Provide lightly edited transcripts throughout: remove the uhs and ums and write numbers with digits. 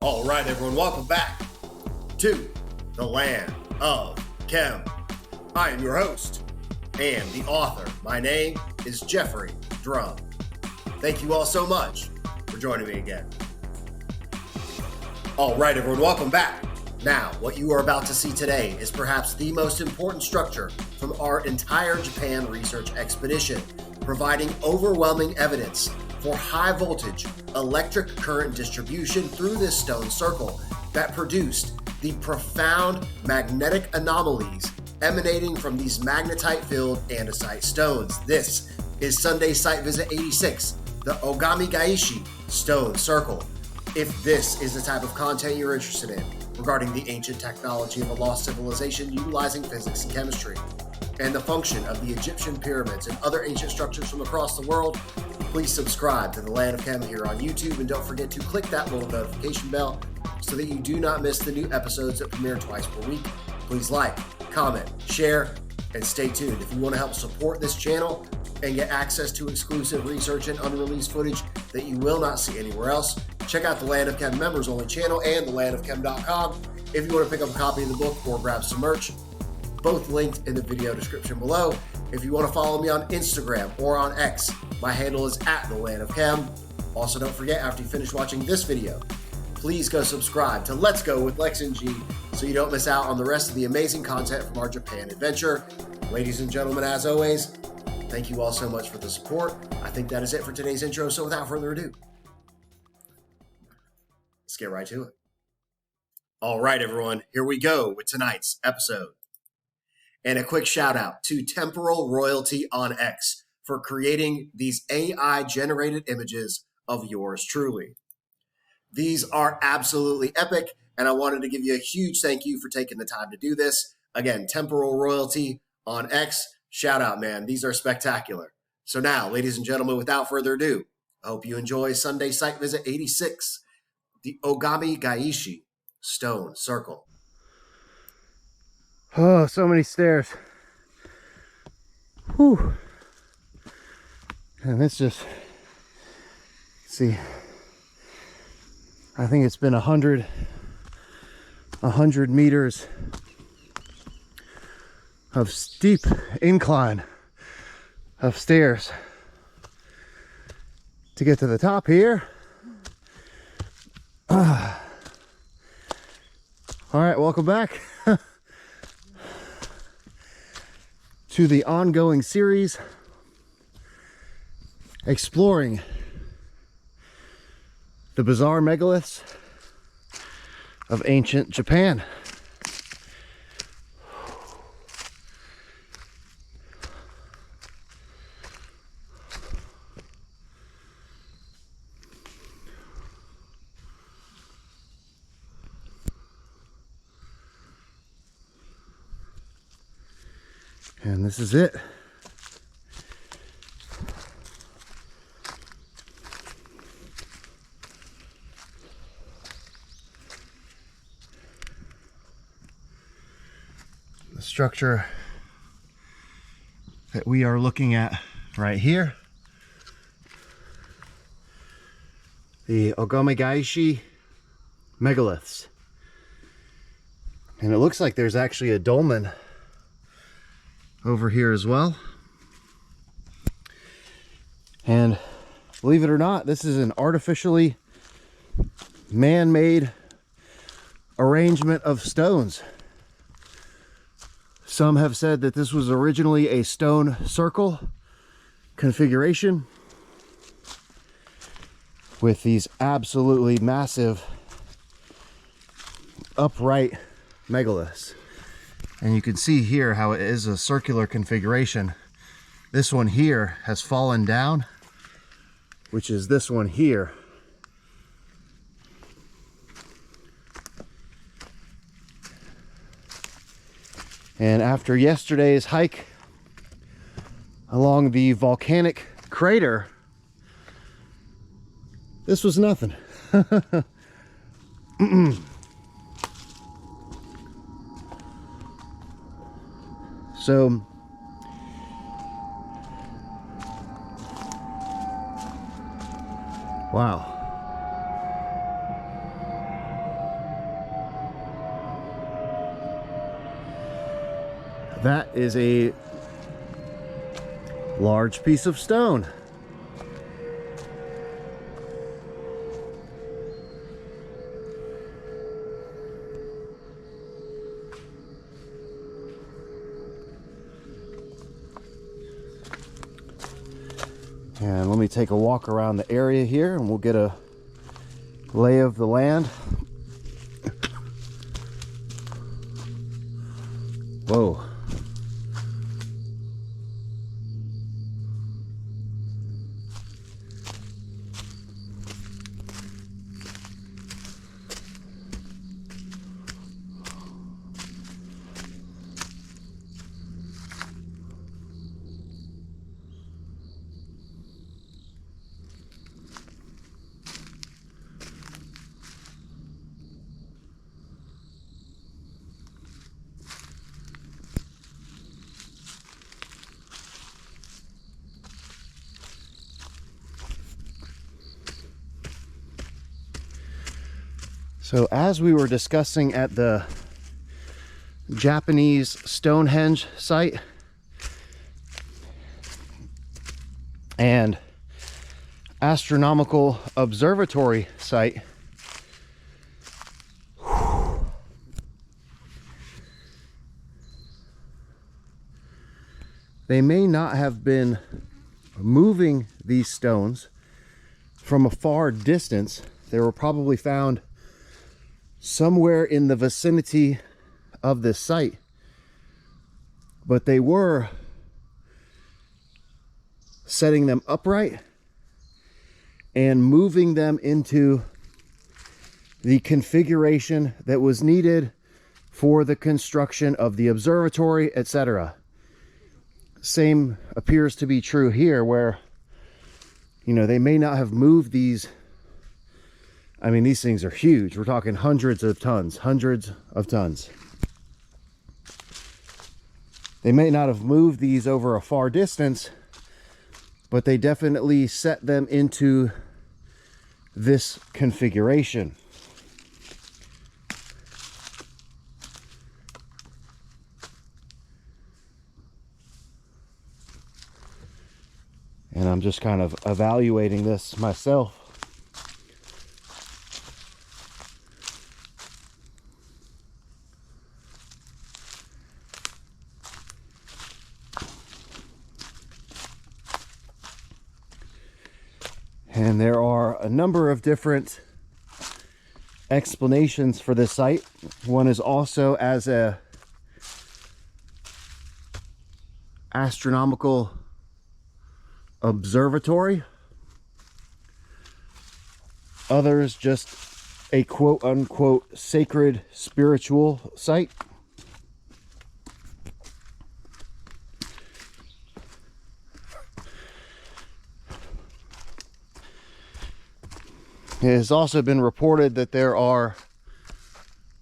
All right, everyone, welcome back to the Land of Chem. I am your host and the author. My name is Jeffrey Drum. Thank you all so much for joining me again. All right, everyone, welcome back. Now, what you are about to see today is perhaps the most important structure from our entire Japan research expedition, providing overwhelming evidence for high voltage electric current distribution through this stone circle that produced the profound magnetic anomalies emanating from these magnetite-filled andesite stones. This is Sunday Site Visit 86, the Ogamigaishi Stone Circle. If this is the type of content you're interested in regarding the ancient technology of a lost civilization utilizing physics and chemistry, and the function of the Egyptian pyramids and other ancient structures from across the world, please subscribe to the Land of Chem here on YouTube, and don't forget to click that little notification bell so that you do not miss the new episodes that premiere twice per week. Please like, comment, share, and stay tuned. If you want to help support this channel and get access to exclusive research and unreleased footage that you will not see anywhere else, check out the Land of Chem members only channel and thelandofchem.com if you want to pick up a copy of the book or grab some merch. Both linked in the video description below. If you want to follow me on Instagram or on X, my handle is @thelandofchem. Also, don't forget, after you finish watching this video, please go subscribe to Let's Go with Lex and G so you don't miss out on the rest of the amazing content from our Japan adventure. Ladies and gentlemen, as always, thank you all so much for the support. I think that is it for today's intro, so without further ado, let's get right to it. All right, everyone, here we go with tonight's episode. And a quick shout out to Temporal Royalty on X for creating these AI-generated images of yours truly. These are absolutely epic, and I wanted to give you a huge thank you for taking the time to do this. Again, Temporal Royalty on X, shout out, man. These are spectacular. So now, ladies and gentlemen, without further ado, I hope you enjoy Sunday Site Visit 86, the Ogamigaishi Stone Circle. Oh, so many stairs. Whew. And it's just, see, I think it's been 100 meters of steep incline of stairs to get to the top here. All right, welcome back to the ongoing series exploring the bizarre megaliths of ancient Japan. And this is it. The structure that we are looking at right here, the Ogamigaishi megaliths. And it looks like there's actually a dolmen over here as well. And believe it or not, this is an artificially man-made arrangement of stones. Some have said that this was originally a stone circle configuration with these absolutely massive upright megaliths. And you can see here how it is a circular configuration. This one here has fallen down, which is this one here. And after yesterday's hike along the volcanic crater, this was nothing. So wow. That is a large piece of stone. And let me take a walk around the area here and we'll get a lay of the land. Whoa. So as we were discussing at the Japanese Stonehenge site and astronomical observatory site, they may not have been moving these stones from a far distance. They were probably found somewhere in the vicinity of this site, but they were setting them upright and moving them into the configuration that was needed for the construction of the observatory, etc. Same appears to be true here, where, you know, they may not have moved these. I mean, these things are huge. We're talking hundreds of tons, hundreds of tons. They may not have moved these over a far distance, but they definitely set them into this configuration. And I'm just kind of evaluating this myself. And there are a number of different explanations for this site. One is also as a astronomical observatory. Others just a quote-unquote sacred spiritual site. It has also been reported that there are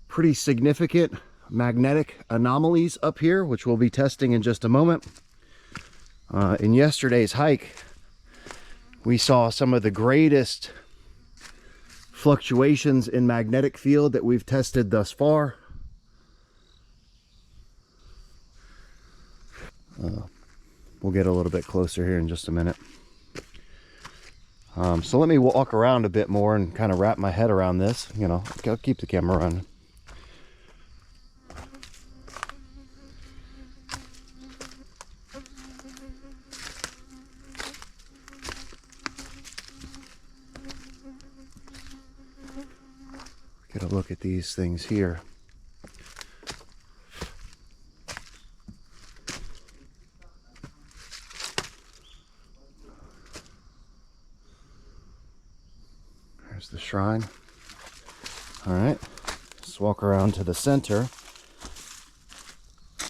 pretty significant magnetic anomalies up here, which we'll be testing in just a moment. In yesterday's hike, we saw some of the greatest fluctuations in magnetic field that we've tested thus far. We'll get a little bit closer here in just a minute. So let me walk around a bit more and kind of wrap my head around this. You know, I'll keep the camera running. Get a look at these things here. There's the shrine. All right, let's walk around to the center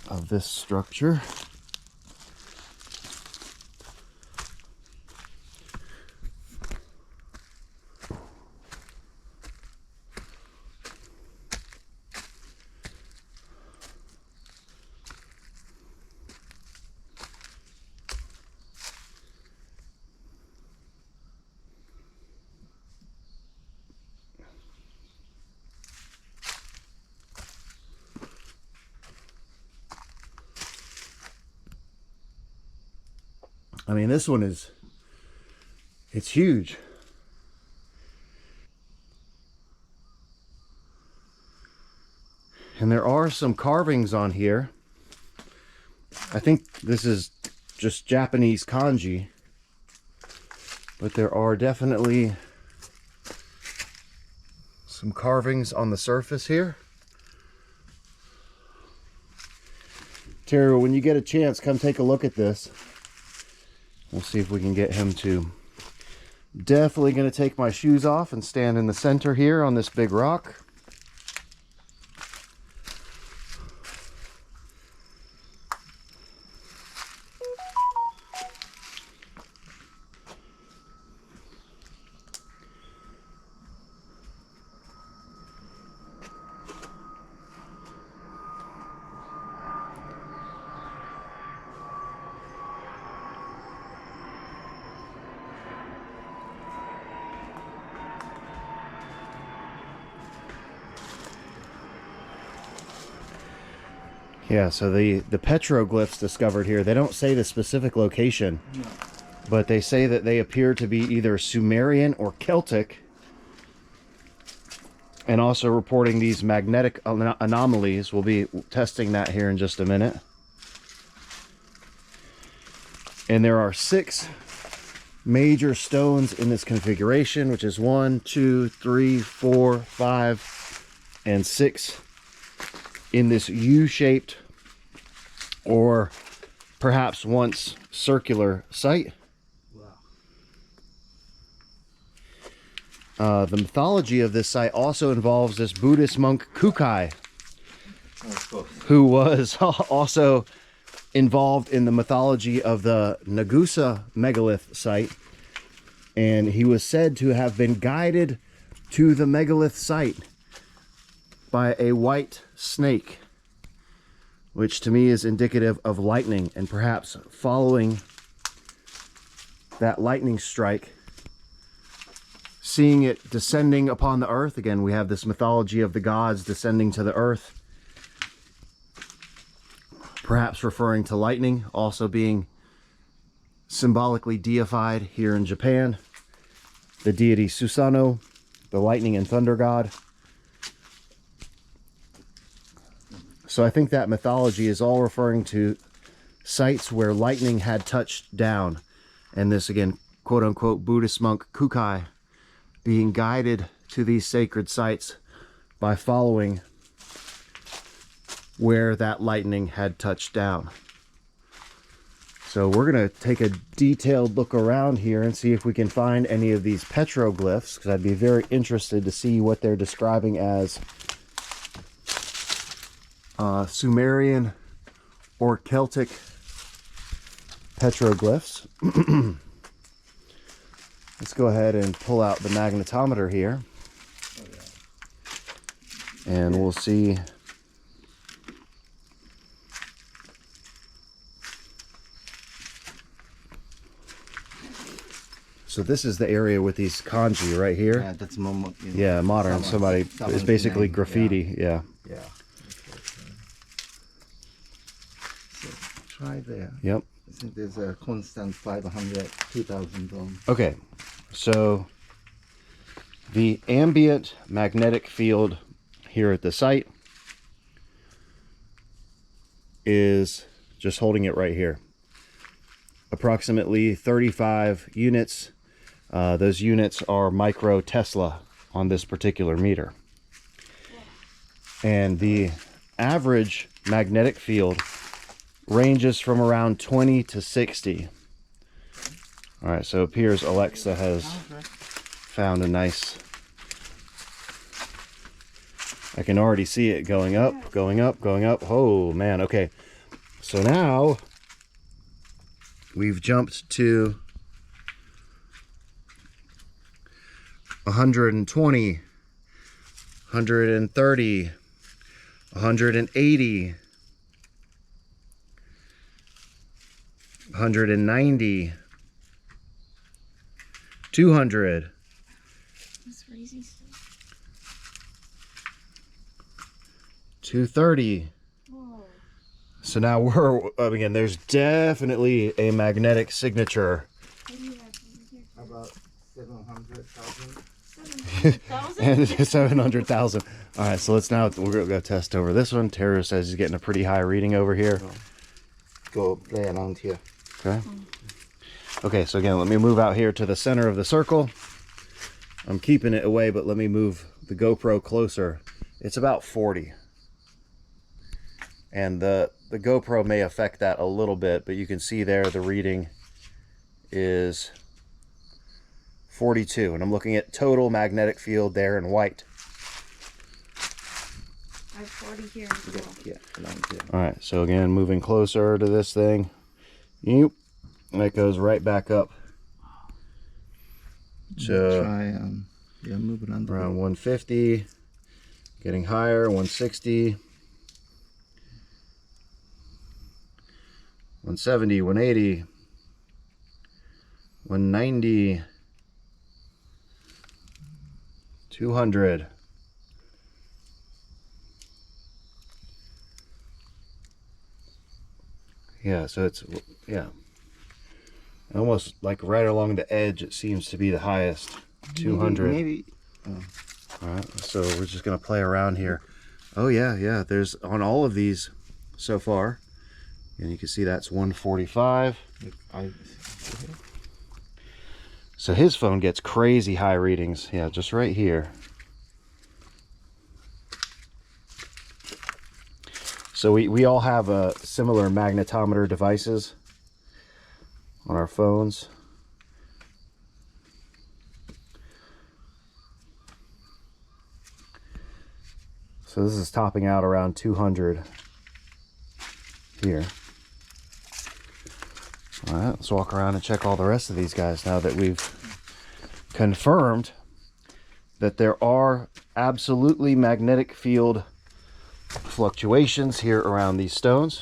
of this structure. I mean, this one is, it's huge. And there are some carvings on here. I think this is just Japanese kanji, but there are definitely some carvings on the surface here. Terry, when you get a chance, come take a look at this. We'll see if we can get him to. Definitely going to take my shoes off and stand in the center here on this big rock. Yeah, so the petroglyphs discovered here, they don't say the specific location, no, but they say that they appear to be either Sumerian or Celtic, and also reporting these magnetic anomalies. We'll be testing that here in just a minute. And there are 6 major stones in this configuration, which is 1, 2, 3, 4, 5, and 6 in this U-shaped or perhaps once circular site. Wow. The mythology of this site also involves this Buddhist monk Kukai, who was also involved in the mythology of the Nagusa megalith site, and he was said to have been guided to the megalith site by a white snake, which to me is indicative of lightning, and perhaps following that lightning strike, seeing it descending upon the earth. Again, we have this mythology of the gods descending to the earth, perhaps referring to lightning, also being symbolically deified here in Japan. The deity Susanoo, the lightning and thunder god. So I think that mythology is all referring to sites where lightning had touched down. And this, again, quote-unquote Buddhist monk Kukai being guided to these sacred sites by following where that lightning had touched down. So we're going to take a detailed look around here and see if we can find any of these petroglyphs, because I'd be very interested to see what they're describing as Sumerian or Celtic petroglyphs. Let's go ahead and pull out the magnetometer here, and we'll see. So this is the area with these kanji right here. Yeah, that's modern. Yeah, modern. Somebody is basically graffiti. Yeah. Yeah. So try there. Yep. I think there's a constant 500, 2000 ohm. Okay, so the ambient magnetic field here at the site is, just holding it right here, approximately 35 units. Those units are micro Tesla on this particular meter. And the average magnetic field ranges from around 20 to 60. All right, so it appears Alexa has found a nice, I can already see it going up, going up, going up. Oh man, okay. So now we've jumped to 120, 130, 180, 190, 200. That's crazy. 230. Whoa. So now we're, again, there's definitely a magnetic signature. What do you have over here? About 700,000. 700,000? And 700,000. All right, so let's now, we're gonna go test over this one. Terror says he's getting a pretty high reading over here. Go play around here. Okay. Okay, so again, let me move out here to the center of the circle. I'm keeping it away, but let me move the GoPro closer. It's about 40. And the GoPro may affect that a little bit, but you can see there the reading is 42. And I'm looking at total magnetic field there in white. I have 40 here as well. Yeah, around here. All right, so again, moving closer to this thing. Yoop, and it goes right back up to Try yeah, move it under. around 150, getting higher, 160, 170, 180, 190, 200. Yeah, so it's, yeah, almost like right along the edge, it seems to be the highest, 200. Maybe. All right, so we're just gonna play around here. Oh yeah, there's on all of these so far, and you can see that's 145. So his phone gets crazy high readings. Yeah, just right here. So we all have similar magnetometer devices on our phones. So this is topping out around 200 here. All right, let's walk around and check all the rest of these guys now that we've confirmed that there are absolutely magnetic field fluctuations here around these stones.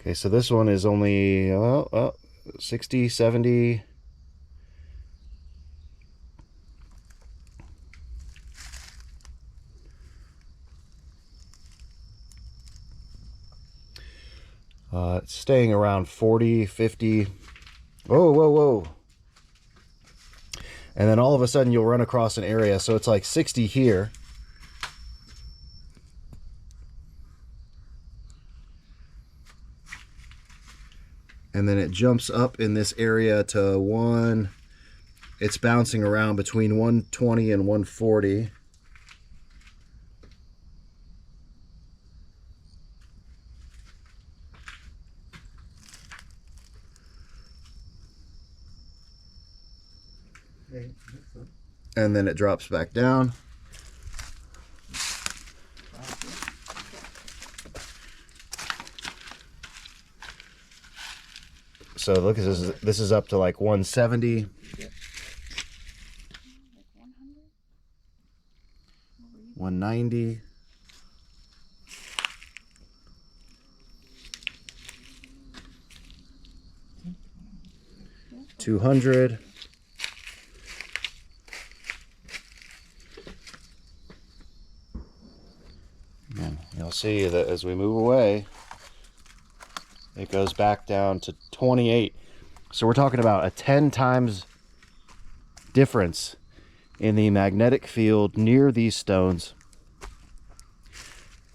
Okay, so this one is only 60, 70. It's staying around 40, 50. Whoa. And then all of a sudden you'll run across an area. So it's like 60 here. And then it jumps up in this area to one. It's bouncing around between 120 and 140. And then it drops back down. So look, this is up to like 170. 190. 200. And you'll see that as we move away, it goes back down to 28. So we're talking about a 10 times difference in the magnetic field near these stones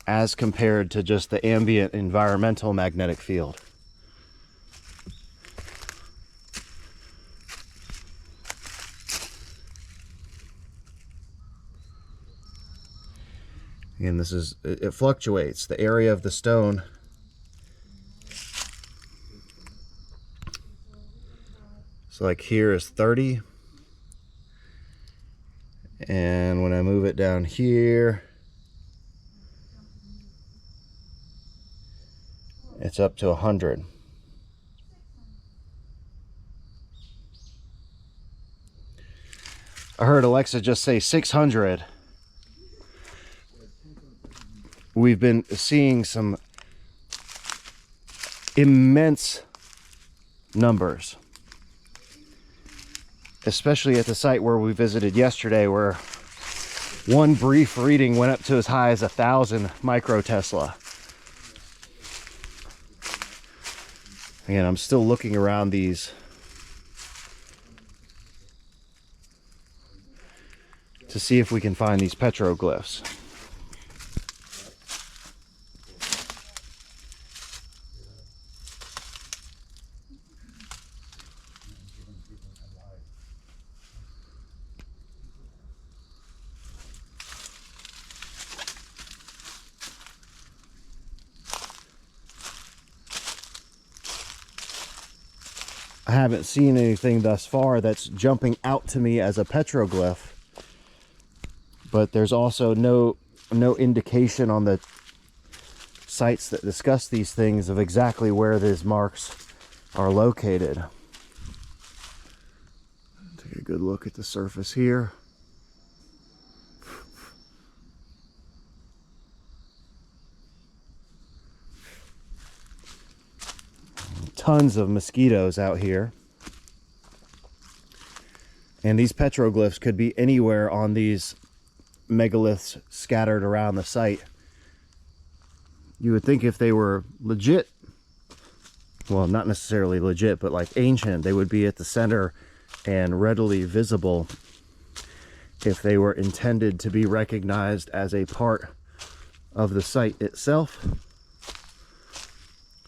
as compared to just the ambient environmental magnetic field. And this is, it fluctuates. The area of the stone so like here is 30, and when I move it down here, it's up to 100. I heard Alexa just say 600. We've been seeing some immense numbers, especially at the site where we visited yesterday, where One brief reading went up to as high as 1,000 microtesla. Again, I'm still looking around these to see if we can find these petroglyphs. I haven't seen anything thus far that's jumping out to me as a petroglyph, but there's also no indication on the sites that discuss these things of exactly where these marks are located. Take a good look at the surface here. Tons of mosquitoes out here. And these petroglyphs could be anywhere on these megaliths scattered around the site. You would think if they were legit, well, not necessarily legit, but like ancient, they would be at the center and readily visible if they were intended to be recognized as a part of the site itself.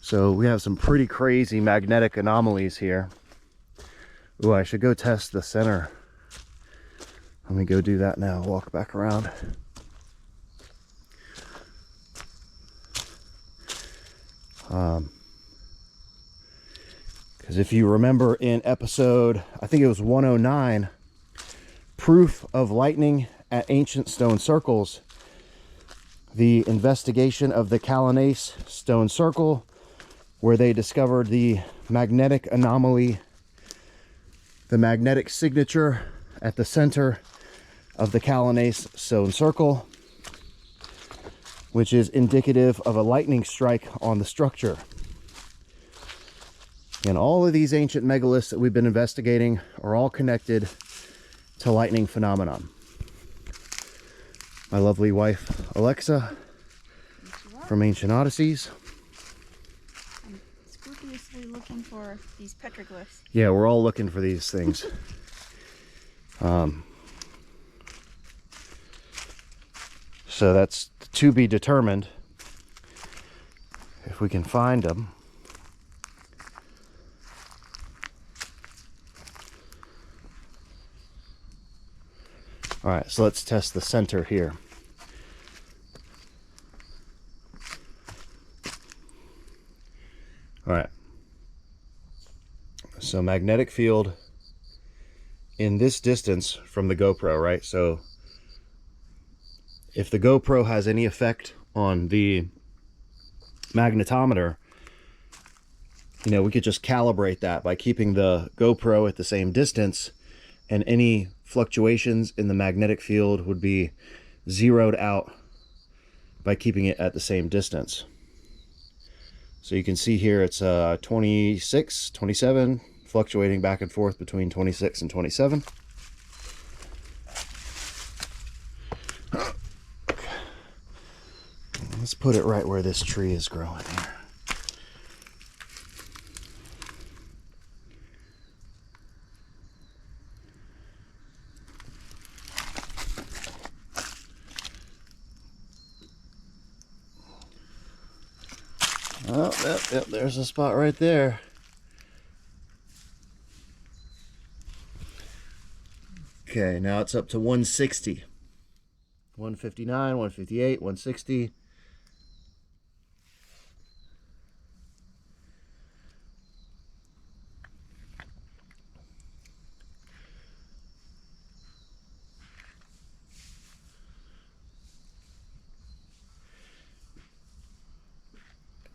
So we have some pretty crazy magnetic anomalies here. Ooh, I should go test the center. Let me go do that now. Walk back around. Because if you remember in episode, I think it was 109, proof of lightning at ancient stone circles, the investigation of the Catalysis stone circle, where they discovered the magnetic anomaly, the magnetic signature at the center of the Catalysis stone circle, which is indicative of a lightning strike on the structure. And all of these ancient megaliths that we've been investigating are all connected to lightning phenomenon. My lovely wife, Alexa, from Ancient Odysseys. Looking for these petroglyphs. Yeah, we're all looking for these things. So that's to be determined if we can find them. All right, so let's test the center here. All right. So magnetic field in this distance from the GoPro, right? So if the GoPro has any effect on the magnetometer, you know, we could just calibrate that by keeping the GoPro at the same distance, and any fluctuations in the magnetic field would be zeroed out by keeping it at the same distance. So you can see here it's 26, 27, fluctuating back and forth between 26 and 27. Let's put it right where this tree is growing here. Oh, yep, there's a spot right there. Okay, now it's up to 160. 159, 158, 160.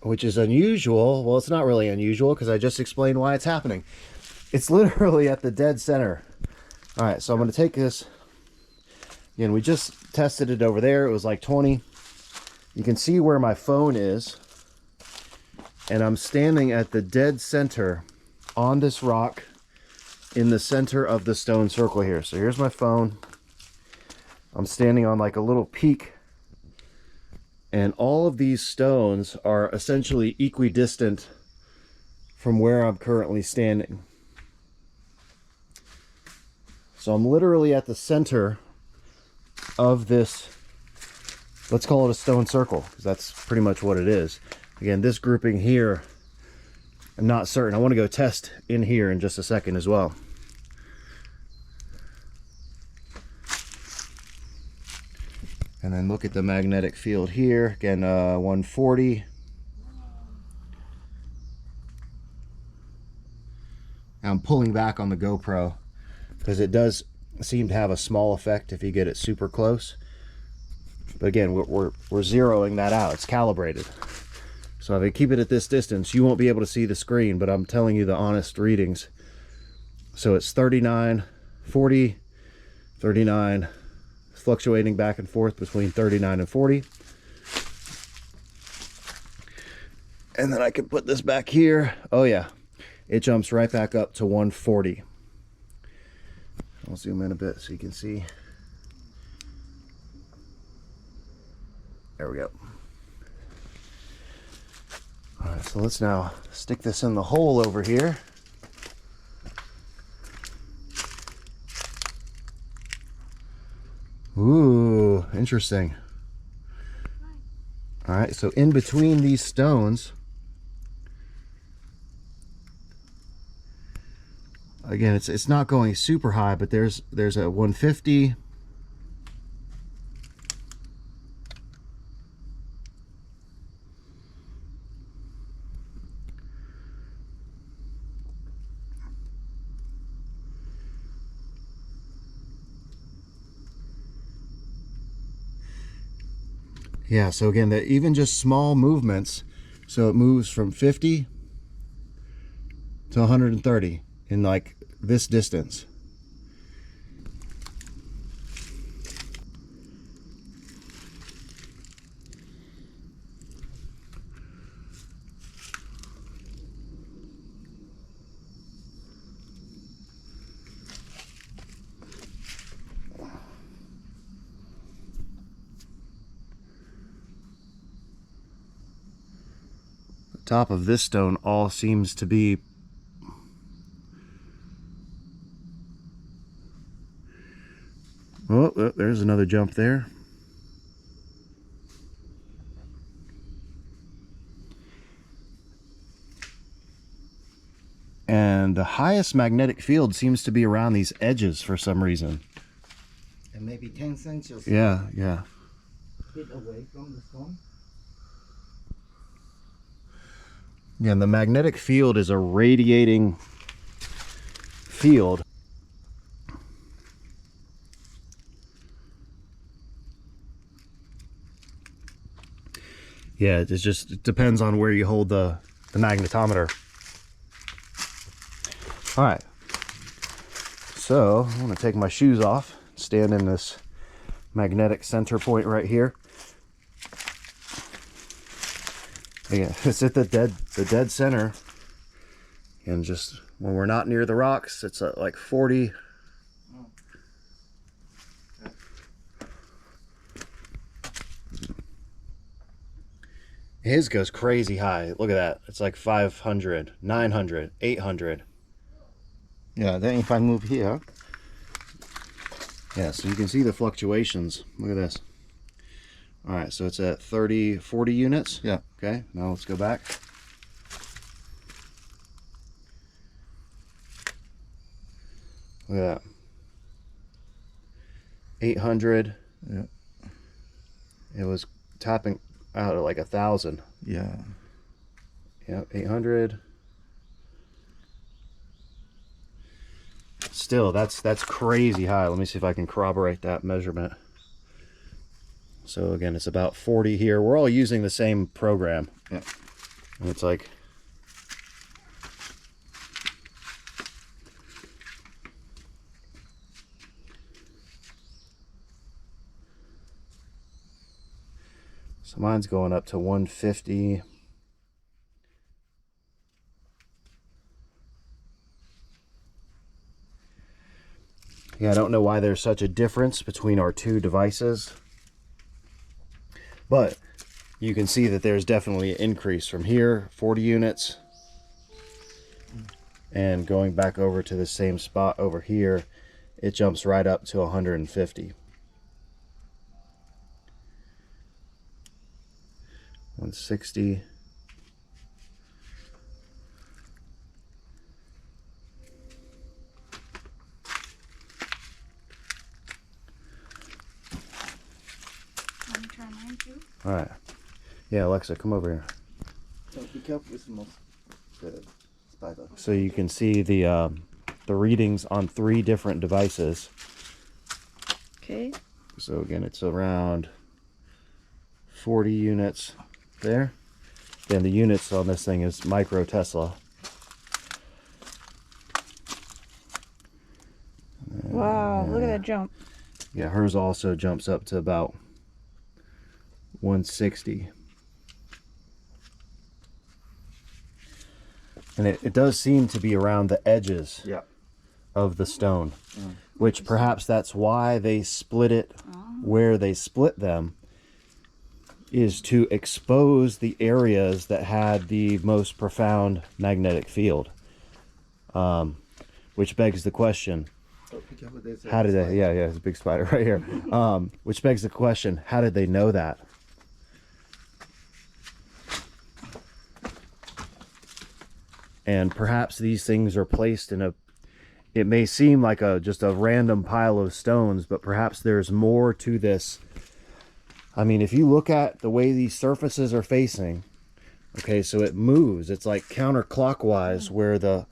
Which is unusual. Well, it's not really unusual because I just explained why it's happening. It's literally at the dead center. All right, so I'm going to take this. Again, we just tested it over there. It was like 20. You can see where my phone is. And I'm standing at the dead center on this rock in the center of the stone circle here. So here's my phone. I'm standing on like a little peak, and all of these stones are essentially equidistant from where I'm currently standing. So I'm literally at the center of this, let's call it a stone circle, because that's pretty much what it is. Again, this grouping here, I'm not certain. I want to go test in here in just a second as well. And then look at the magnetic field here. Again, 140. I'm pulling back on the GoPro because it does seem to have a small effect if you get it super close. But again, we're zeroing that out. It's calibrated. So if I keep it at this distance, you won't be able to see the screen, but I'm telling you the honest readings. So it's 39, 40, 39, fluctuating back and forth between 39 and 40. And then I can put this back here. Oh yeah, it jumps right back up to 140. I'll zoom in a bit so you can see. There we go. All right, so let's now stick this in the hole over here. Ooh, interesting. All right, so in between these stones, again, it's not going super high, but there's a 150. Yeah, so again, even just small movements, so it moves from 50 to 130 in like this distance. Top of this stone all seems to be there's another jump there. And the highest magnetic field seems to be around these edges for some reason. And maybe 10 centimeters. Yeah. Feet away from the stone. Yeah, and the magnetic field is a radiating field. Yeah, it depends on where you hold the magnetometer. All right, so I'm gonna take my shoes off, stand in this magnetic center point right here. Again, it's at the dead center, and just when we're not near the rocks, it's at like 40. His goes crazy high. Look at that. It's like 500, 900, 800. Yeah, then if I move here. Yeah, so you can see the fluctuations. Look at this. All right, so it's at 30, 40 units. Yeah. Okay, now let's go back. Look at that. 800. Yeah. It was topping out at like 1,000. Yeah. Yep, 800. Still, that's crazy high. Let me see if I can corroborate that measurement. So again, it's about 40 here. We're all using the same program. Yeah. And it's like, so mine's going up to 150. Yeah, I don't know why there's such a difference between our two devices, but you can see that there's definitely an increase from here, 40 units, and going back over to the same spot over here, it jumps right up to 150. 160. Let me try mine too. All right. Yeah, Alexa, come over here. So be careful with the spider. So you can see the readings on 3 different devices. Okay. So again, it's around 40 units there. Then the units on this thing is micro Tesla. Wow, look at that jump. Yeah, hers also jumps up to about 160. And it does seem to be around the edges of the stone, which perhaps that's why they split it where they split them, is to expose the areas that had the most profound magnetic field. Which begs the question, how did they, yeah, there's a big spider right here. Which begs the question, how did they know that? And perhaps these things are placed in a, it may seem like just a random pile of stones, but perhaps there's more to this. I mean, if you look at the way these surfaces are facing, okay, so it moves. It's like counterclockwise where the,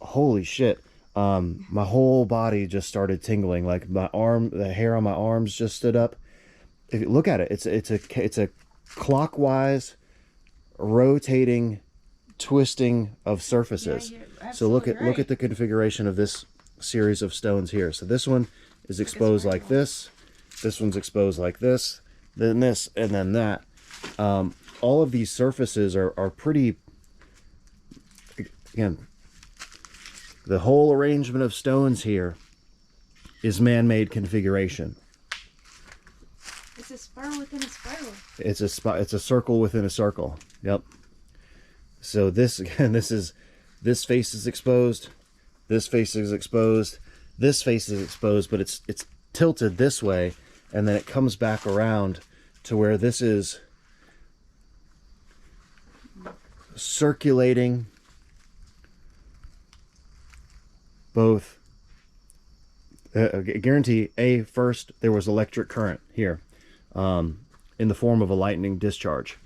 holy shit, my whole body just started tingling. Like my arm, the hair on my arms just stood up. If you look at it, it's a clockwise rotating twisting of surfaces. Yeah, so look at the configuration of this series of stones here. So this one is exposed like this one's exposed like this, then this, and then that. All of these surfaces are pretty, again, the whole arrangement of stones here is man-made configuration. It's a spiral within a spiral. It's a circle within a circle. Yep. So this, again, this face is exposed, this face is exposed, this face is exposed, but it's tilted this way, and then it comes back around to where this is circulating both. I guarantee, first there was electric current here, in the form of a lightning discharge.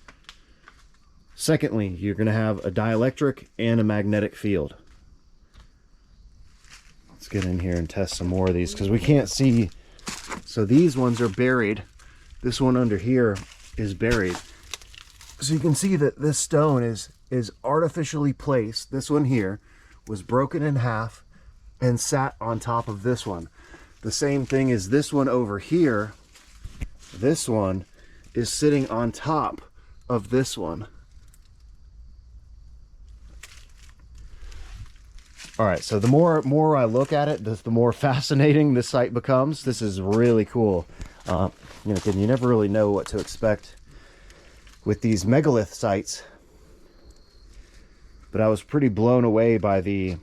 Secondly, you're going to have a dielectric and a magnetic field. Let's get in here and test some more of these because we can't see. So these ones are buried. This one under here is buried. So you can see that this stone is artificially placed. This one here was broken in half and sat on top of this one. The same thing as this one over here. This one is sitting on top of this one. All right, so the more I look at it, the more fascinating this site becomes. This is really cool. You never really know what to expect with these megalith sites. But I was pretty blown away by the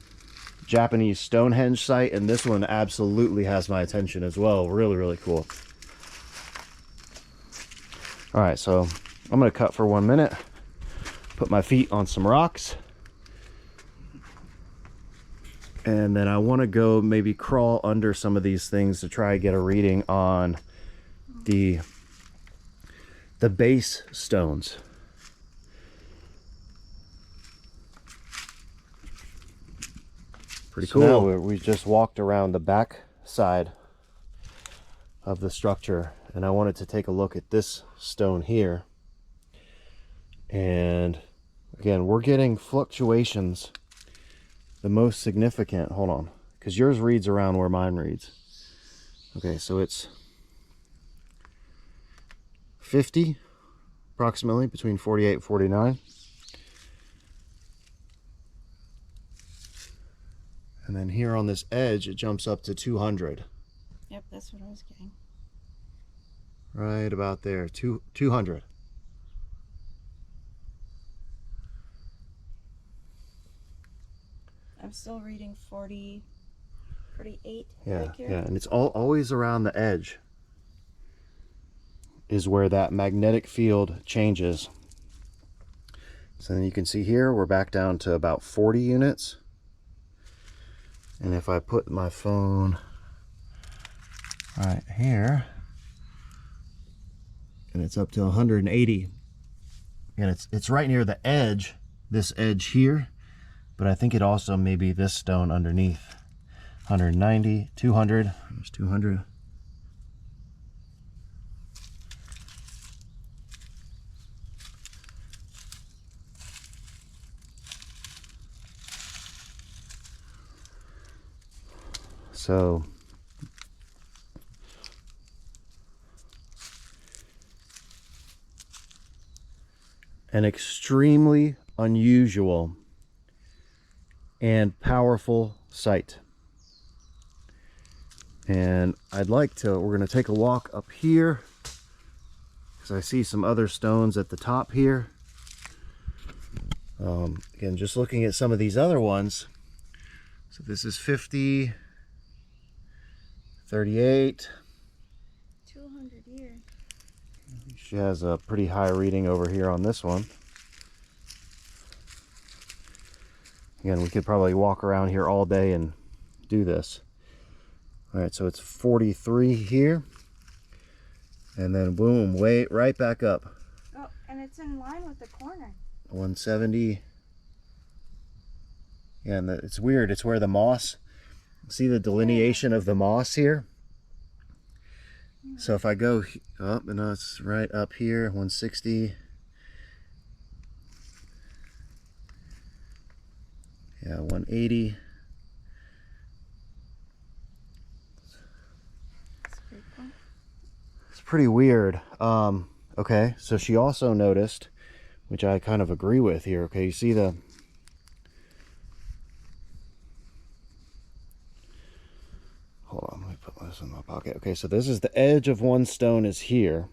Japanese Stonehenge site, and this one absolutely has my attention as well. Really, really cool. All right, so I'm gonna cut for 1 minute, put my feet on some rocks, and then I want to go maybe crawl under some of these things to try to get a reading on the base stones. Pretty cool. So now we just walked around the back side of the structure, and I wanted to take a look at this stone here. And again, we're getting fluctuations. The most significant, hold on, because yours reads around where mine reads. Okay, so it's 50, approximately, between 48 and 49. And And then here on this edge, it jumps up to 200. Yep, that's what I was getting. Right about there, 200. I'm still reading 40, 48. Yeah, back here. yeah, and it's always around the edge is where that magnetic field changes. So then you can see here, we're back down to about 40 units. And if I put my phone right here, and it's up to 180, and it's right near the edge, this edge here, but I think it also may be this stone underneath. 190, 200, there's 200. So an extremely unusual and powerful site. And we're going to take a walk up here because I see some other stones at the top here. Again, just looking at some of these other ones. So this is 50, 38. 200 here. She has a pretty high reading over here on this one. Again, we could probably walk around here all day and do this. All right, so it's 43 here. And then boom, right back up. Oh, and it's in line with the corner. 170. Yeah, and it's weird. It's where the moss, see the delineation of the moss here? So if I go up, and it's right up here, 160. Yeah, 180. It's pretty weird. Okay, so she also noticed, which I kind of agree with here. Okay, you see the hold on, let me put this in my pocket. Okay, so this is the edge of one stone is here.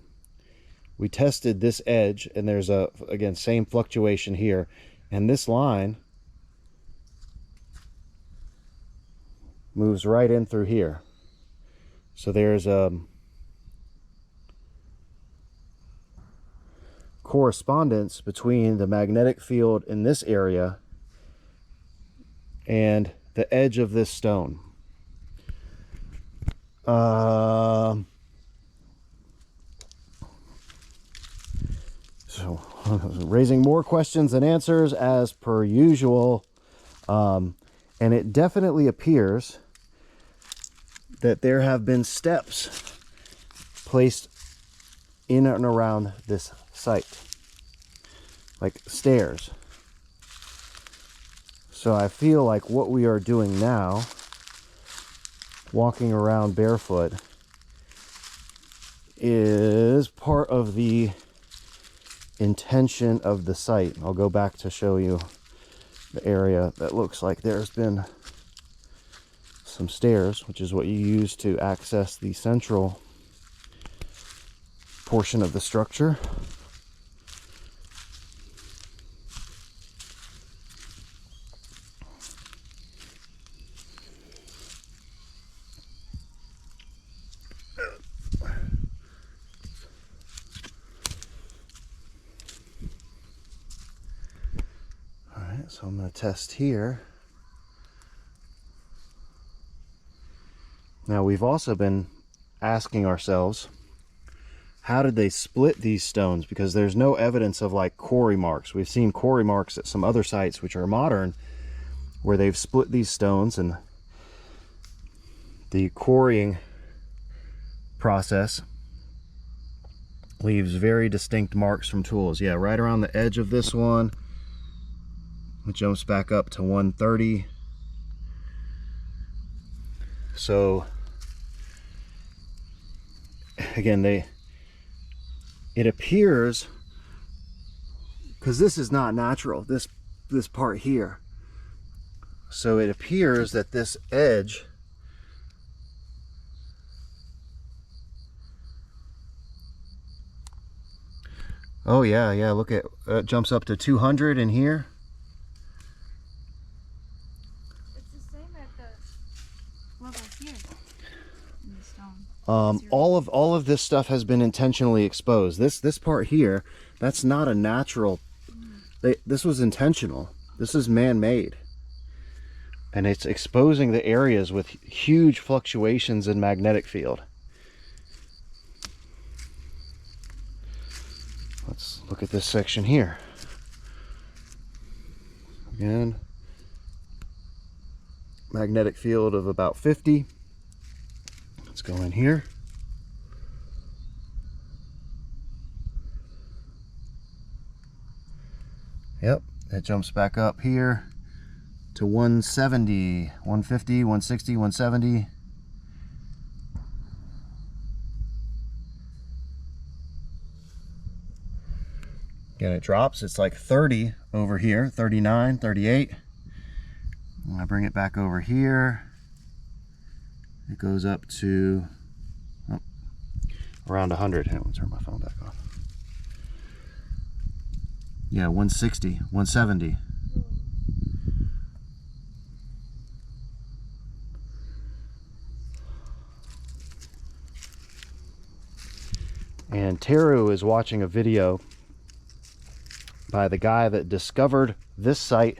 We tested this edge, and there's again, same fluctuation here. And this line moves right in through here. So there's a correspondence between the magnetic field in this area and the edge of this stone. So raising more questions than answers as per usual, and it definitely appears that there have been steps placed in and around this site, like stairs. So I feel like what we are doing now, walking around barefoot, is part of the intention of the site. I'll go back to show you the area that looks like there's been some stairs, which is what you use to access the central portion of the structure. So I'm going to test here. Now we've also been asking ourselves, how did they split these stones? Because there's no evidence of like quarry marks. We've seen quarry marks at some other sites which are modern, where they've split these stones, and the quarrying process leaves very distinct marks from tools. Yeah, right around the edge of this one. It jumps back up to 130. So again, it appears, because this is not natural, this part here. So it appears that this edge oh yeah, look at it jumps up to 200 in here. It's the same at the level here in the stone. All of this stuff has been intentionally exposed. This part here, that's not a natural. This was intentional. This is man-made, and it's exposing the areas with huge fluctuations in magnetic field. Let's look at this section here. Again, magnetic field of about 50. Let's go in here. Yep, it jumps back up here to 170, 150, 160, 170. Again, it drops. It's like 30 over here, 39, 38. When I bring it back over here, it goes up to around 100. Hang on, let me turn my phone back on. Yeah, 160, 170. And Teru is watching a video by the guy that discovered this site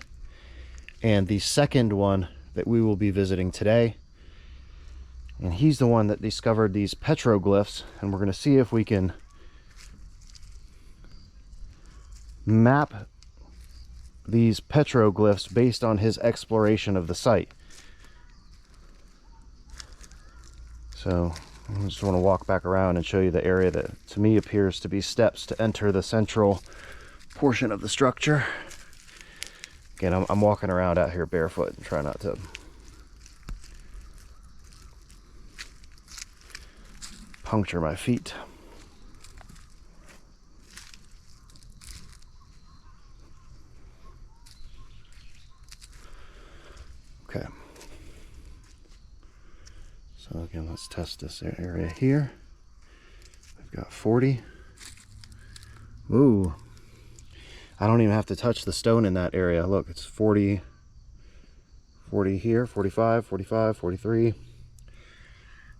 and the second one that we will be visiting today. And he's the one that discovered these petroglyphs, and we're going to see if we can map these petroglyphs based on his exploration of the site. So I just want to walk back around and show you the area that to me appears to be steps to enter the central portion of the structure. Again, I'm walking around out here barefoot and try not to puncture my feet. Okay. So again, let's test this area here. We've got 40. Ooh. I don't even have to touch the stone in that area. Look, it's 40, 40 here, 45, 45, 43.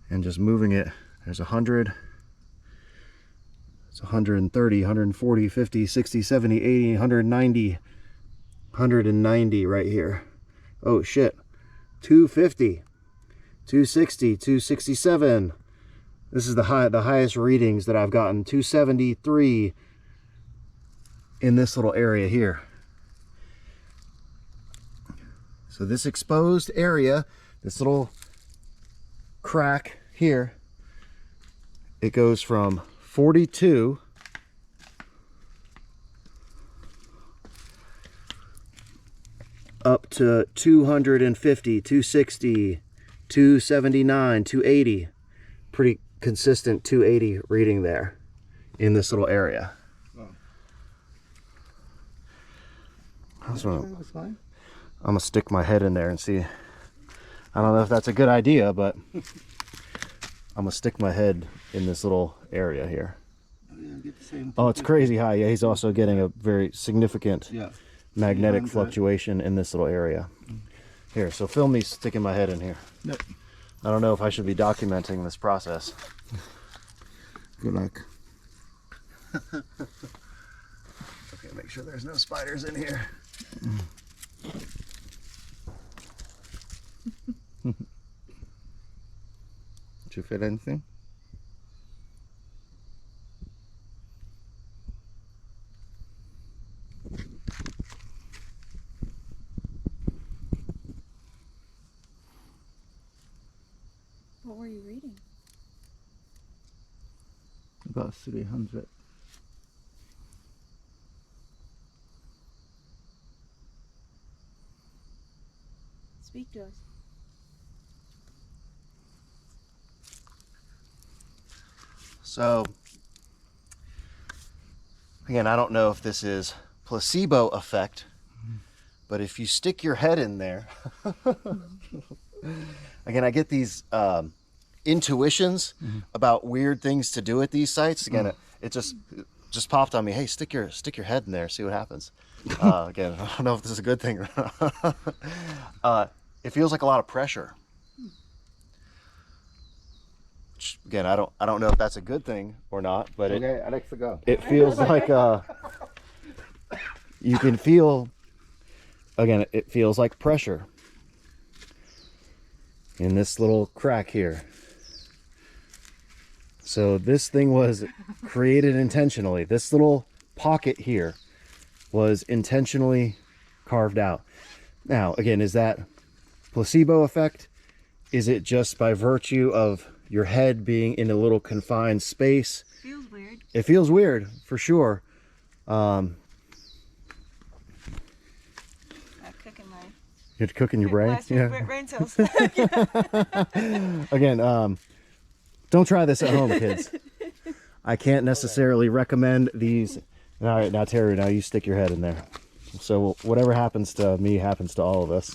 And just moving it, there's 100. It's 130, 140, 50, 60, 70, 80, 190. 190 right here. Oh shit. 250, 260, 267. This is the highest readings that I've gotten. 273. In this little area here. So this exposed area, this little crack here, it goes from 42 up to 250, 260, 279, 280. Pretty consistent 280 reading there in this little area. I'm gonna stick my head in there and see. I don't know if that's a good idea, but I'm gonna stick my head in this little area here. Oh, it's crazy high. Yeah, he's also getting a very significant magnetic fluctuation in this little area. Here, so film me sticking my head in here. Nope. I don't know if I should be documenting this process. Good luck. Okay, make sure there's no spiders in here. Did you feel anything? What were you reading? About 300. Speak to us. So, again, I don't know if this is placebo effect, but if you stick your head in there, again, I get these intuitions about weird things to do at these sites. Again, it just popped on me. Hey, stick your head in there, see what happens. Again, I don't know if this is a good thing or not. It feels like a lot of pressure. Which, again, I don't know if that's a good thing or not, but Okay, Alex, go. it feels like you can feel, again, it feels like pressure in this little crack here. So this thing was created intentionally. This little pocket here was intentionally carved out. Now, again, is that placebo effect? Is it just by virtue of your head being in a little confined space? Feels weird. It feels weird, for sure. Cooking my You're cooking your brain? brain cells. Again, don't try this at home, kids. I can't necessarily recommend these. All right, now Terry, now you stick your head in there. So whatever happens to me happens to all of us.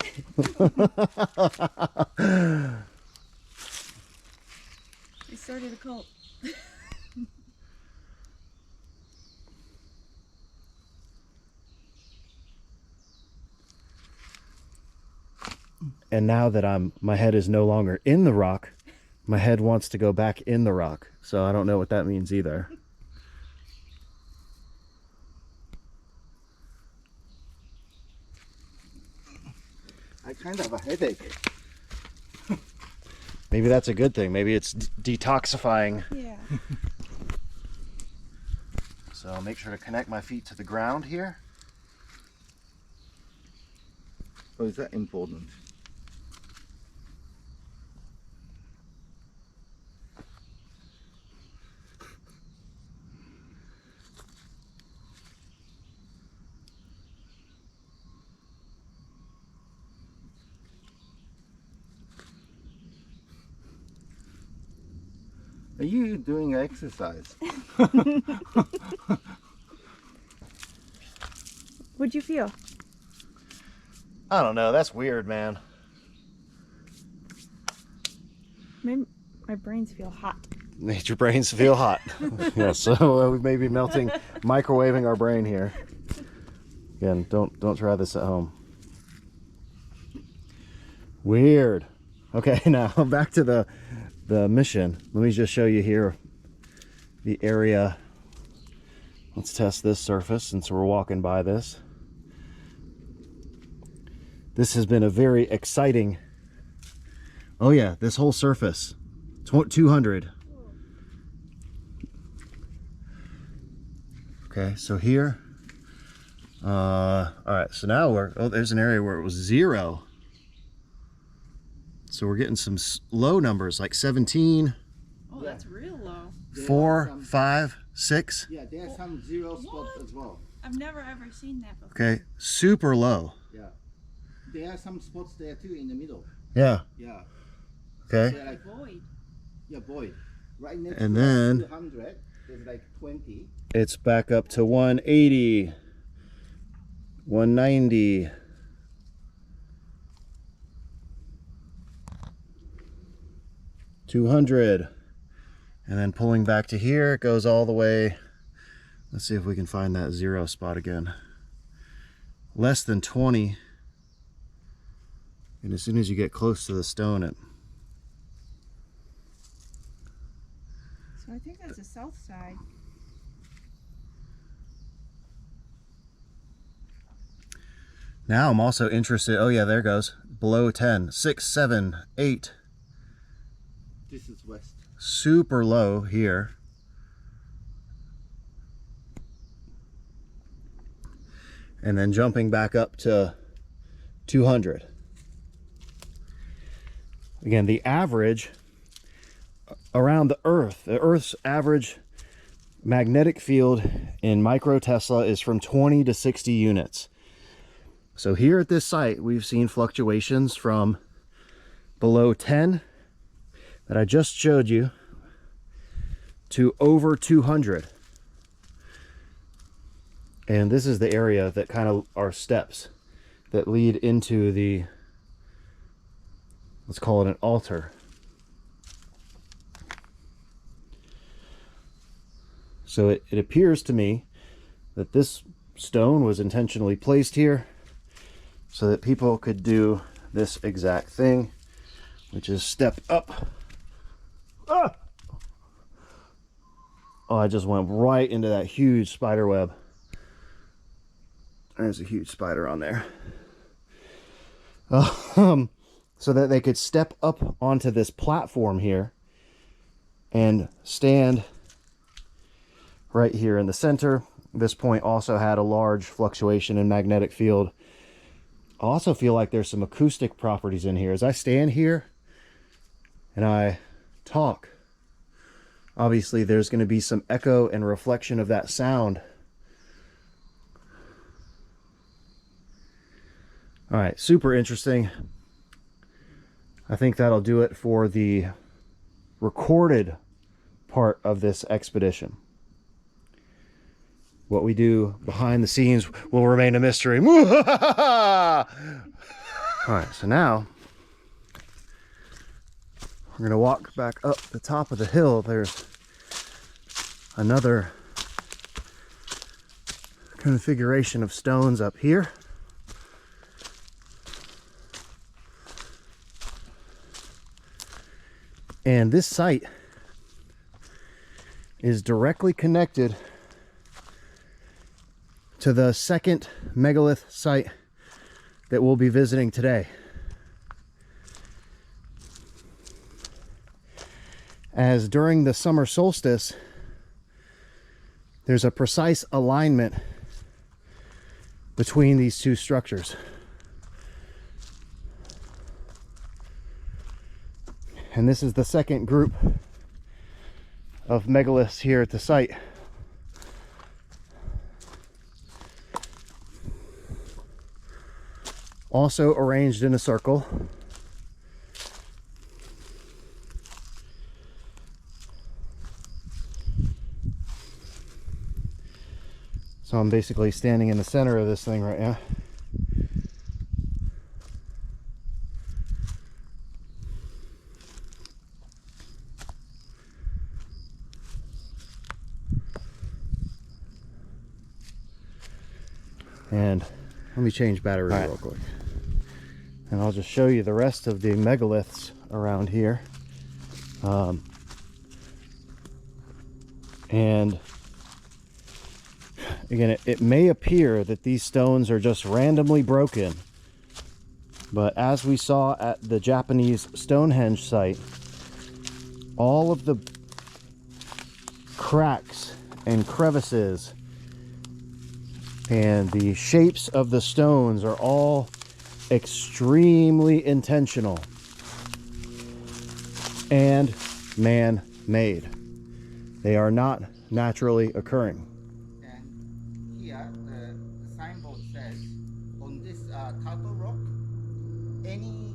We started a cult. And now that my head is no longer in the rock, my head wants to go back in the rock. So I don't know what that means either. I kind of have a headache. Maybe that's a good thing. Maybe it's detoxifying. Yeah. So I'll make sure to connect my feet to the ground here. Oh, is that important? Are you doing exercise? What'd you feel? I don't know. That's weird, man. My brains feel hot. Made your brains feel hot. Yeah, so we may be melting, microwaving our brain here. Again, don't try this at home. Weird. Okay, now back to the mission. Let me just show you here the area. Let's test this surface since we're walking by this. This has been a very exciting, oh yeah, this whole surface, 200. Okay, so here, all right, so now there's an area where it was 0. So we're getting some low numbers like 17. Oh, that's real low. 4, 5, 6. Yeah, there are some 0 spots as well. I've never ever seen that before. Okay, super low. Yeah. There are some spots there too in the middle. Yeah. Yeah. Okay. They're like Void. Yeah, void. Right next And to then 200, there's like 20. it's back up to 180, 190. 200, and then pulling back to here, it goes all the way. Let's see if we can find that 0 spot again. Less than 20, and as soon as you get close to the stone, So I think that's the south side. now I'm also interested. Oh yeah, there it goes. Below 10, 6, 7, 8. This is west. Super low here. And then jumping back up to 200. Again, the average around the Earth's average magnetic field in microtesla is from 20 to 60 units. So here at this site, we've seen fluctuations from below 10 that I just showed you to over 200. And this is the area that kind of are steps. that lead into the, let's call it an altar. So it appears to me that this stone was intentionally placed here so that people could do this exact thing, which is step up. Ah! Oh, I just went right into that huge spider web. There's a huge spider on there. So that they could step up onto this platform here and stand right here in the center. This point also had a large fluctuation in magnetic field. I also feel like there's some acoustic properties in here. As I stand here and I talk, obviously there's going to be some echo and reflection of that sound. All right, super interesting. I think that'll do it for the recorded part of this expedition. What we do behind the scenes will remain a mystery. All right, so now we're going to walk back up the top of the hill. There's another configuration of stones up here. And this site is directly connected to the second megalith site that we'll be visiting today. As during the summer solstice, there's a precise alignment between these two structures. And this is the second group of megaliths here at the site. Also arranged in a circle. So I'm basically standing in the center of this thing right now. And let me change battery real quick. And I'll just show you the rest of the megaliths around here. And again, it may appear that these stones are just randomly broken, but as we saw at the Japanese Stonehenge site, all of the cracks and crevices and the shapes of the stones are all extremely intentional and man-made. They are not naturally occurring. And here the signboard says on this turtle rock, any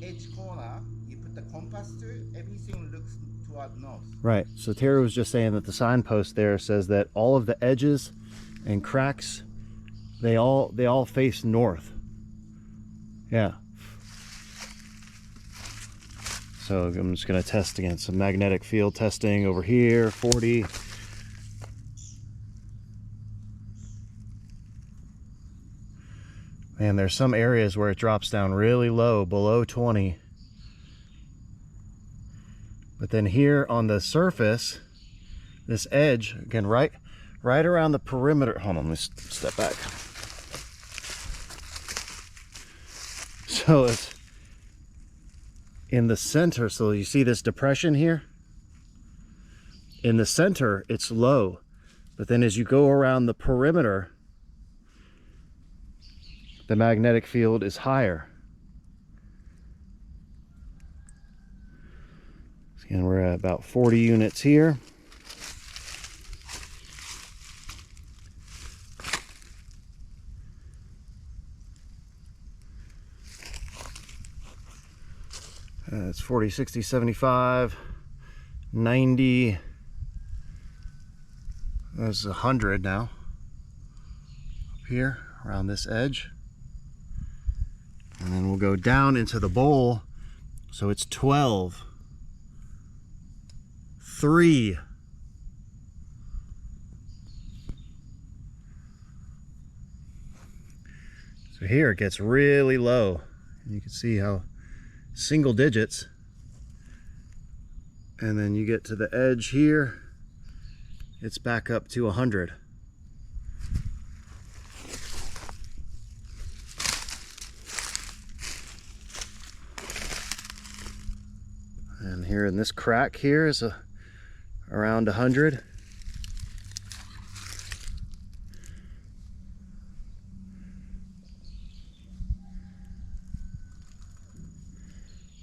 edge corner you put the compass to, everything looks toward north. Right. So Terry was just saying that the signpost there says that all of the edges and cracks, they all face north. Yeah. So I'm just going to test against some magnetic field testing over here, 40. And there's some areas where it drops down really low, below 20. But then here on the surface, this edge, again, right around the perimeter. Hold on, let me step back. So it's in the center. So you see this depression here? In the center, it's low. But then as you go around the perimeter, the magnetic field is higher. Again, we're at about 40 units here. It's 40, 60, 75, 90. There's 100 now. Up here, around this edge. And then we'll go down into the bowl. So it's 12, 3, so here it gets really low. And you can see how single digits. And then you get to the edge here, it's back up to 100. And here in this crack here is around 100.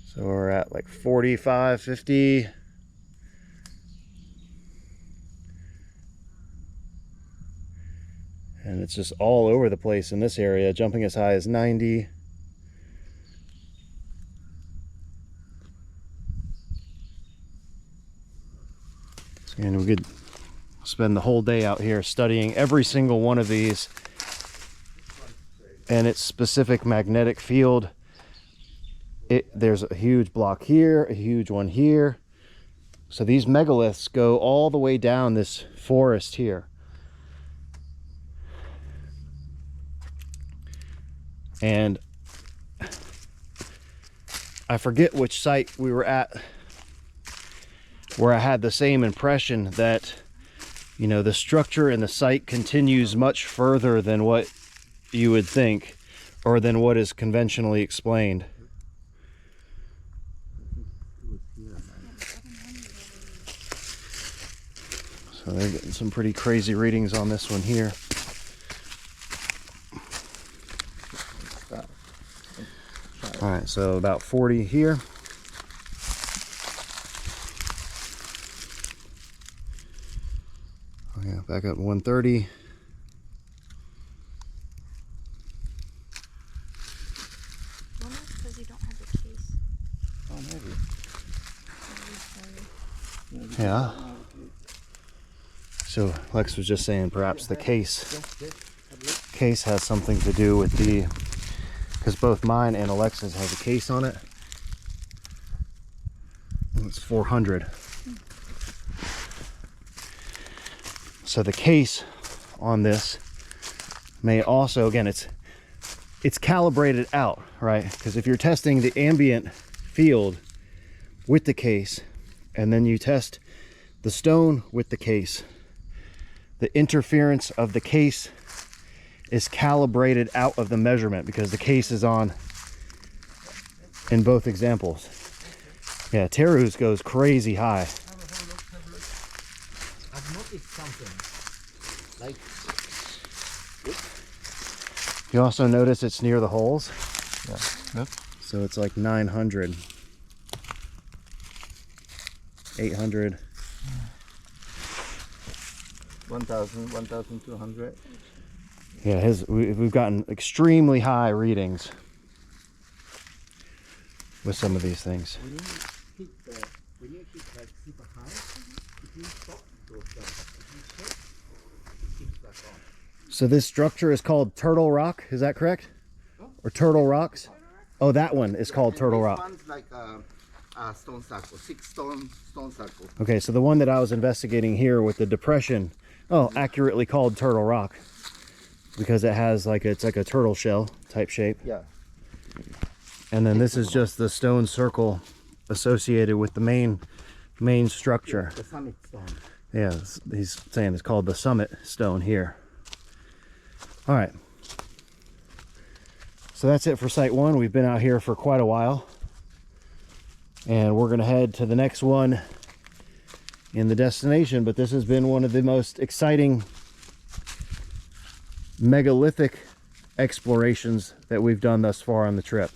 So we're at like 45, 50. And it's just all over the place in this area, jumping as high as 90. And we could spend the whole day out here studying every single one of these and its specific magnetic field. There's a huge block here, a huge one here. So these megaliths go all the way down this forest here. And I forget which site we were at where I had the same impression that, you know, the structure in the site continues much further than what you would think or than what is conventionally explained. So they're getting some pretty crazy readings on this one here. All right, so about 40 here. Oh yeah, back up 130. Because you don't have a case. Oh, maybe. Yeah. So Lex was just saying perhaps the case has something to do with the, because both mine and Alexa's has a case on it. It's 400. So the case on this may also, again, it's calibrated out, right? Because if you're testing the ambient field with the case and then you test the stone with the case, the interference of the case is calibrated out of the measurement because the case is on in both examples. Yeah, Teru's goes crazy high. I've noticed something. Like, You also notice it's near the holes. Yeah. Yep. So it's like 900, 800. 1,000, 1,200. Yeah, we've gotten extremely high readings with some of these things. when you hit like super high, if you stop, it goes down. If you stop, it kicks back on. So this structure is called Turtle Rock, is that correct? Or Turtle Rocks? Oh, that one is called And Turtle this Rock. one's like a stone circle, 6 stone circle. Okay, so the one that I was investigating here with the depression, accurately called Turtle Rock, because it has it's like a turtle shell type shape. Yeah. And then this is just the stone circle associated with the main structure. The summit stone. Yeah, he's saying it's called the summit stone here. All right. So that's it for site one. We've been out here for quite a while. And we're going to head to the next one in the destination. But this has been one of the most exciting megalithic explorations that we've done thus far on the trip.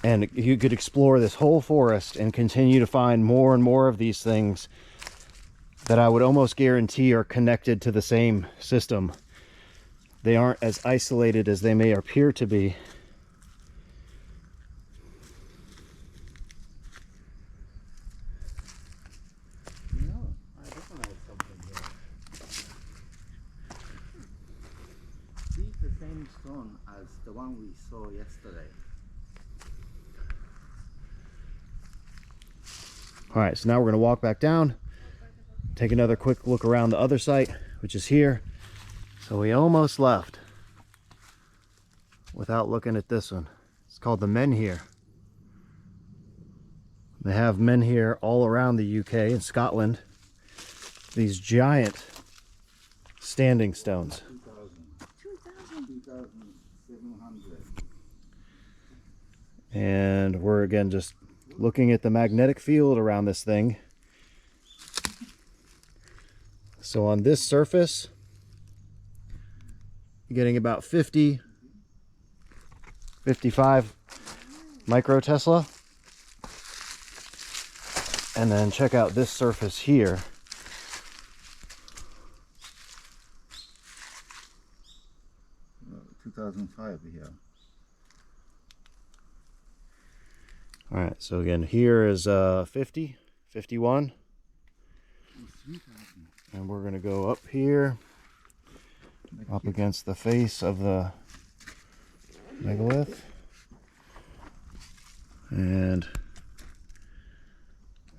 And you could explore this whole forest and continue to find more and more of these things that I would almost guarantee are connected to the same system. They aren't as isolated as they may appear to be. You know, I recognize stone as the one we saw yesterday. All right, so now we're going to walk back down, take another quick look around the other site, which is here. So we almost left without looking at this one. It's called the Menhir. They have menhir all around the UK and Scotland. These giant standing stones. 2,700. And we're again just looking at the magnetic field around this thing. So on this surface, you're getting about 50, 55 microtesla. And then check out this surface here. Uh, 2005 here. All right, so again, here is 50, 51. And we're gonna go up here, up against the face of the megalith. And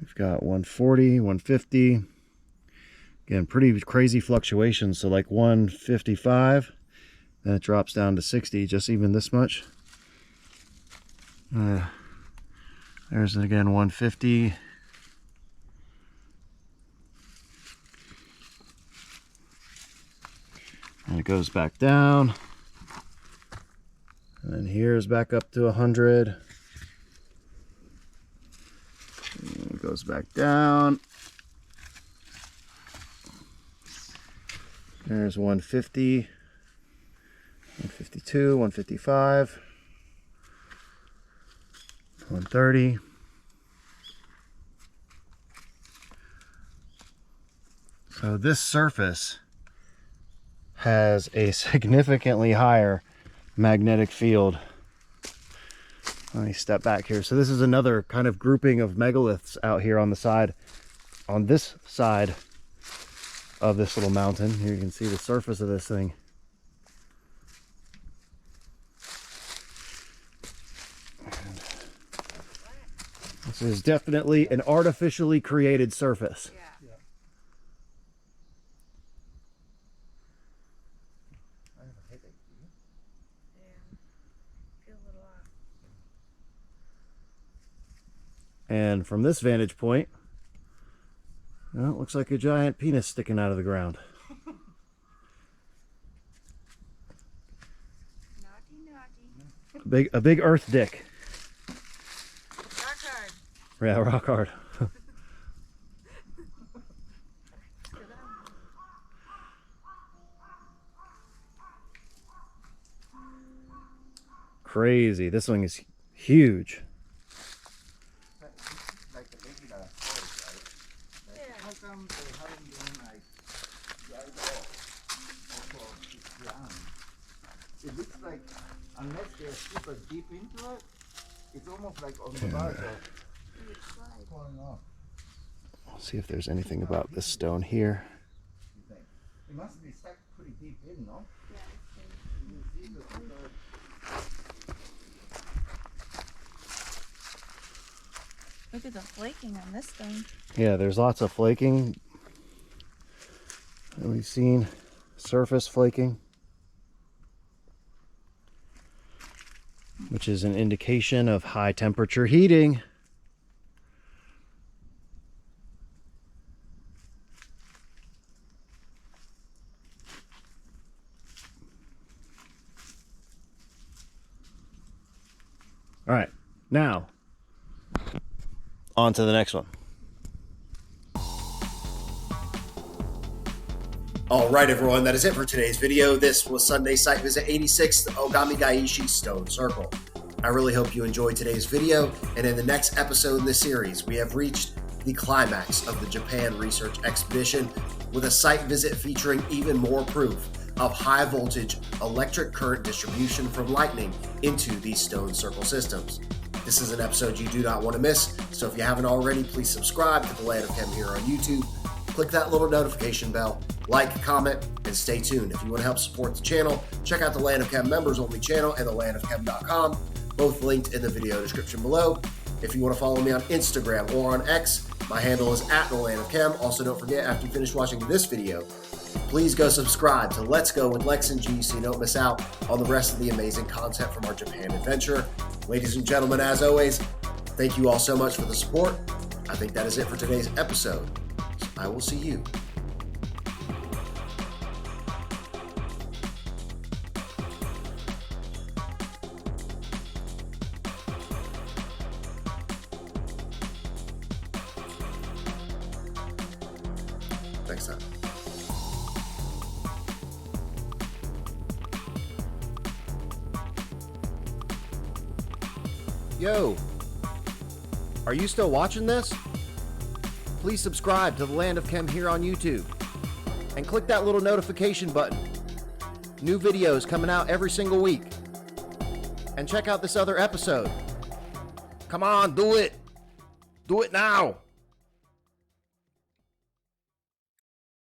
we've got 140, 150. Again, pretty crazy fluctuations. So like 155, then it drops down to 60, just even this much. There's again 150. And it goes back down. And then here's back up to 100. And it goes back down. There's 150, 152, 155, 130. So this surface has a significantly higher magnetic field. Let me step back here. So this is another kind of grouping of megaliths out here on the side. On this side of this little mountain, here you can see the surface of this thing. And this is definitely an artificially created surface. Yeah. Feel a little off. And from this vantage point, well, it looks like a giant penis sticking out of the ground. Naughty. A big earth dick. Rock hard. Yeah, rock hard. Crazy. This thing is huge. Like the regular forest, right? Like, how come they haven't been like dried off also this ground? It looks like unless they're super deep into it, it's almost like on the verge of falling off. We'll see if there's anything about this stone here. You think? It must be stuck pretty deep in, no? Yeah. You see the Look at the flaking on this stone. Yeah, there's lots of flaking that we've seen. Surface flaking, which is an indication of high temperature heating. All right, now on to the next one. All right, everyone, that is it for today's video. This was Sunday Site Visit 86, the Ogamigaishi Stone Circle. I really hope you enjoyed today's video, and in the next episode in this series, we have reached the climax of the Japan research expedition with a site visit featuring even more proof of high voltage electric current distribution from lightning into these stone circle systems. This is an episode you do not want to miss, so if you haven't already, please subscribe to The Land of Chem here on YouTube. click that little notification bell, like, comment, and stay tuned. If you want to help support the channel, check out the Land of Chem members only channel and thelandofchem.com, both linked in the video description below. If you want to follow me on Instagram or on X, my handle is @thelandofchem. Also, don't forget, after you finish watching this video, please go subscribe to Let's Go with Lex and G so you don't miss out on the rest of the amazing content from our Japan adventure. Ladies and gentlemen, as always, thank you all so much for the support. I think that is it for today's episode. I will see you. Next time. Yo, are you still watching this? Please subscribe to the Land of Chem here on YouTube and click that little notification button. New videos coming out every single week. And check out this other episode. Come on, do it. Do it now.